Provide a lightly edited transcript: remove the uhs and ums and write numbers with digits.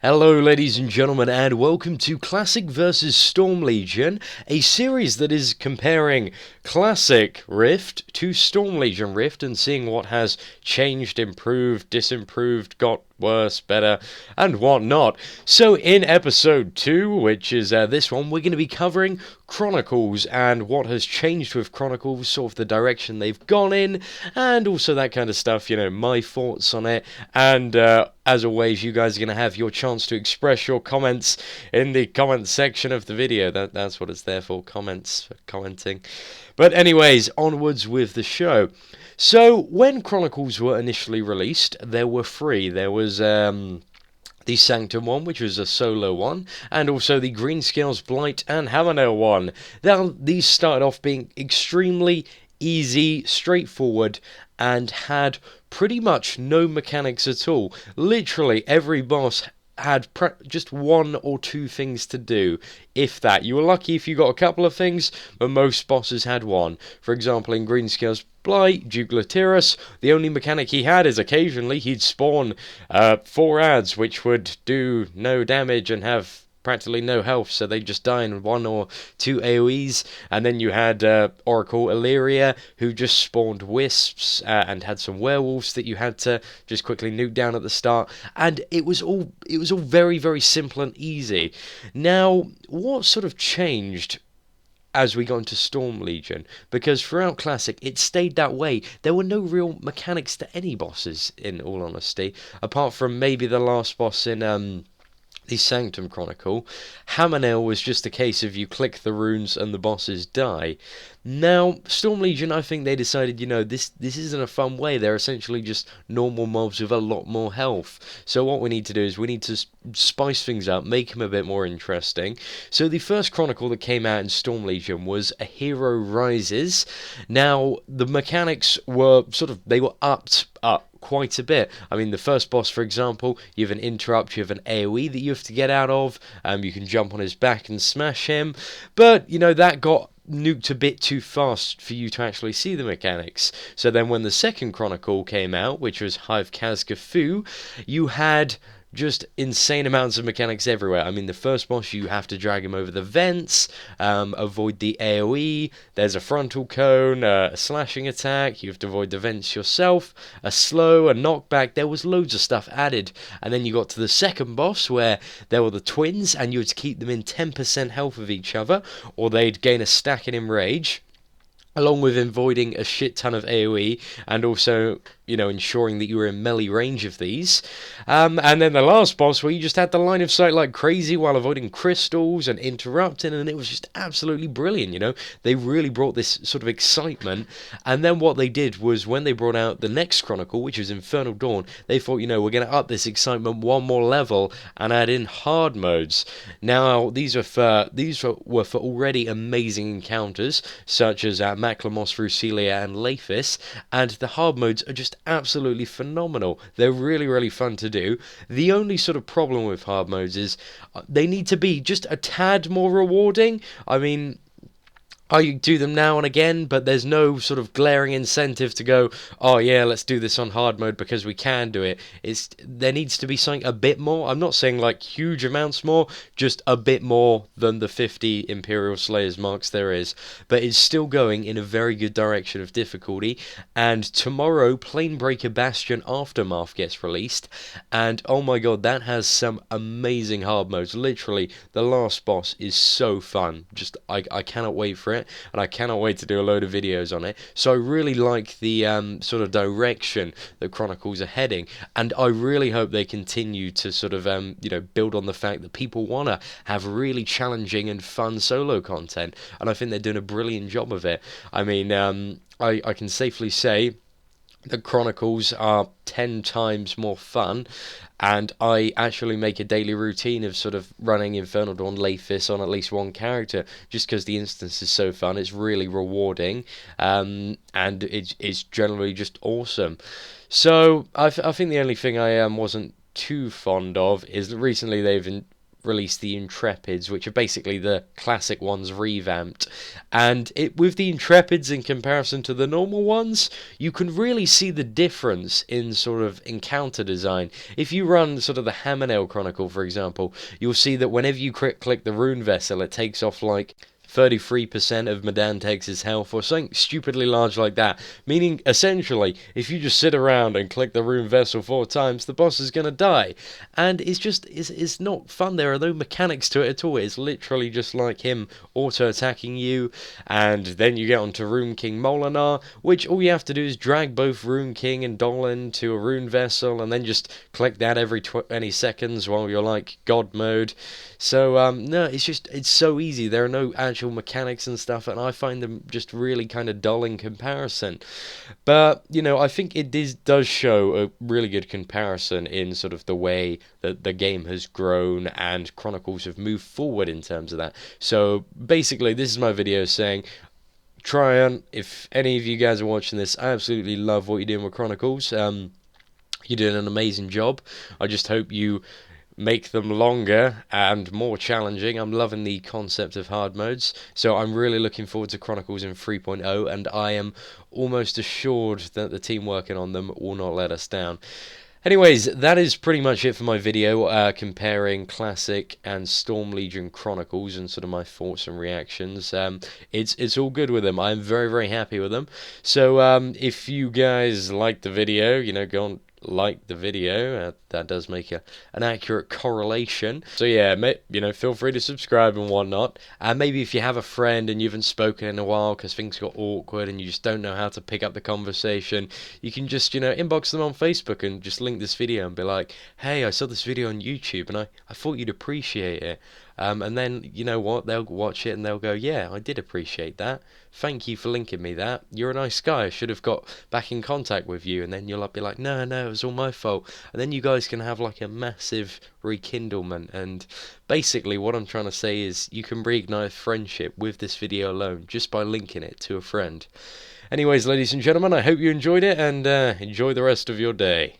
Hello ladies and gentlemen, and welcome to Classic vs Storm Legion, a series that is comparing Classic Rift to Storm Legion Rift and seeing what has changed, improved, disimproved, got worse, better, and whatnot. So in episode 2, which is this one, we're going to be covering Chronicles and what has changed with Chronicles, sort of the direction they've gone in, and also that kind of stuff, my thoughts on it, and as always, you guys are going to have your chance to express your comments in the comment section of the video. That's what it's there for, comments, for commenting. But anyways, onwards with the show. So, when Chronicles were initially released, there were three. There was the Sanctum one, which was a solo one, and also the Greenscales Blight and Hammernail one. Now, these started off being extremely easy, straightforward, and had pretty much no mechanics at all. Literally, every boss had just one or two things to do, if that. You were lucky if you got a couple of things, but most bosses had one. For example, in Greenscales Blight, Duke Laterus, the only mechanic he had is occasionally he'd spawn 4 ads, which would do no damage and have practically no health, so they just die in 1 or 2 AoEs. And then you had Oracle Illyria, who just spawned wisps and had some werewolves that you had to just quickly nuke down at the start. And it was all very, very simple and easy. Now, what sort of changed as we got into Storm Legion? Because throughout Classic, it stayed that way. There were no real mechanics to any bosses, in all honesty, apart from maybe the last boss in the Sanctum Chronicle. Hammernail was just a case of you click the runes and the bosses die. Now, Storm Legion, I think they decided, this isn't a fun way. They're essentially just normal mobs with a lot more health. So what we need to do is we need to spice things up, make them a bit more interesting. So the first Chronicle that came out in Storm Legion was A Hero Rises. Now, the mechanics were they were upped up quite a bit. I mean, the first boss, for example, you have an interrupt, you have an AoE that you have to get out of, you can jump on his back and smash him, but, that got nuked a bit too fast for you to actually see the mechanics. So then when the second Chronicle came out, which was Hive Kazkafu, you had just insane amounts of mechanics everywhere. I mean, the first boss, you have to drag him over the vents, avoid the AoE, there's a frontal cone, a slashing attack, you have to avoid the vents yourself, a slow, a knockback. There was loads of stuff added. And then you got to the second boss, where there were the twins, and you had to keep them in 10% health of each other, or they'd gain a stack in Enrage, along with avoiding a shit ton of AoE, and also, ensuring that you were in melee range of these. And then the last boss, where you just had the line of sight like crazy while avoiding crystals and interrupting, and it was just absolutely brilliant, They really brought this sort of excitement. And then what they did was, when they brought out the next Chronicle, which was Infernal Dawn, they thought, we're going to up this excitement one more level and add in hard modes. Now, these were for already amazing encounters, such as Macklemore, Rucelia, and Laphis, and the hard modes are just absolutely phenomenal. They're really, really fun to do. The only sort of problem with hard modes is they need to be just a tad more rewarding. I mean, I do them now and again, but there's no sort of glaring incentive to go, oh yeah, let's do this on hard mode because we can do it. There needs to be something a bit more. I'm not saying like huge amounts more, just a bit more than the 50 Imperial Slayers marks there is. But it's still going in a very good direction of difficulty. And tomorrow, Planebreaker Bastion Aftermath gets released, and oh my god, that has some amazing hard modes. Literally, the last boss is so fun. Just I cannot wait for it. And I cannot wait to do a load of videos on it. So I really like the sort of direction that Chronicles are heading, and I really hope they continue to sort of build on the fact that people want to have really challenging and fun solo content, and I think they're doing a brilliant job of it. I mean, I can safely say the Chronicles are 10 times more fun, and I actually make a daily routine of sort of running Infernal Dawn Laphis on at least one character, just because the instance is so fun. It's really rewarding, and it's generally just awesome. So I think the only thing I wasn't too fond of is that recently they've released the Intrepids, which are basically the classic ones revamped. And with the Intrepids in comparison to the normal ones, you can really see the difference in sort of encounter design. If you run sort of the Hammernail Chronicle, for example, you'll see that whenever you click the rune vessel, it takes off like 33% of Medantex's health or something stupidly large like that. Meaning, essentially, if you just sit around and click the rune vessel 4 times, the boss is going to die. And it's not fun. There are no mechanics to it at all. It's literally just like him auto-attacking you, and then you get onto Rune King Molinar, which all you have to do is drag both Rune King and Dolan to a rune vessel, and then just click that every 20 seconds while you're like God mode. So, no, it's so easy. There are no actual mechanics and stuff, and I find them just really kind of dull in comparison. But, I think it does show a really good comparison in sort of the way that the game has grown and Chronicles have moved forward in terms of that. So, basically, this is my video saying, Tryon, if any of you guys are watching this, I absolutely love what you're doing with Chronicles. You're doing an amazing job. I just hope you make them longer and more challenging. I'm loving the concept of hard modes, so I'm really looking forward to Chronicles in 3.0, and I am almost assured that the team working on them will not let us down. Anyways, that is pretty much it for my video, comparing Classic and Storm Legion Chronicles and sort of my thoughts and reactions. It's all good with them. I'm very, very happy with them. So if you guys like the video, go on, like the video. That does make an accurate correlation. So yeah, feel free to subscribe and whatnot. And maybe if you have a friend and you haven't spoken in a while because things got awkward and you just don't know how to pick up the conversation, you can just inbox them on Facebook and just link this video and be like, hey, I saw this video on YouTube and I thought you'd appreciate it. And then, you know what, they'll watch it and they'll go, yeah, I did appreciate that. Thank you for linking me that. You're a nice guy. I should have got back in contact with you. And then you'll be like, no, it was all my fault. And then you guys can have like a massive rekindlement. And basically what I'm trying to say is you can reignite friendship with this video alone just by linking it to a friend. Anyways, ladies and gentlemen, I hope you enjoyed it and enjoy the rest of your day.